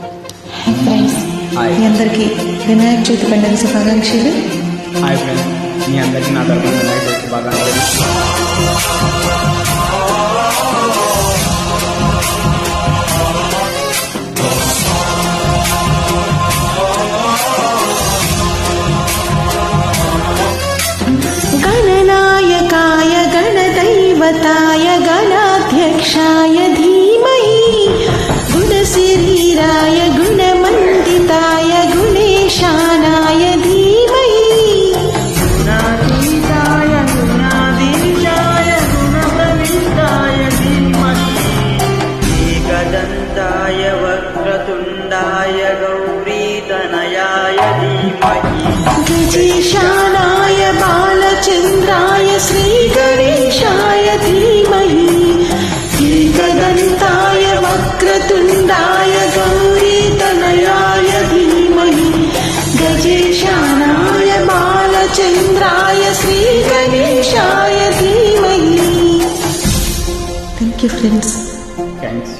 Friends, మీ అందరికీ వినాయక చవితి పండుగ శుభాకాంక్షలు. హాయ్ ఫ్రెండ్స్, మీ అందరికీ నా తరపున వినాయక చవితి శుభాకాంక్షలు. గణనాయకాయ గణదైవతాయ గణాధ్యక్షాయ ధీమహి గుణశరీరాయ గుణమండితాయ గుణేశానాయ ధీమహి గుణాతీతాయ గుణాధీశాయ గుణప్రవిష్టాయ ధీమహి ఏకదంతాయ వక్రతుండాయ గౌరీతనయాయ ధీమహి గజేశానాయ బాలచంద్రాయ శ్రీగణేశాయ ధీమహి ఏకదంతాయ వక్రతుండాయ గౌరీతనయాయ ధీమహి గజేశానాయ బాలచంద్రాయ శ్రీగణేశాయ ధీమహి. Thank you friends. థ్యాంక్స్.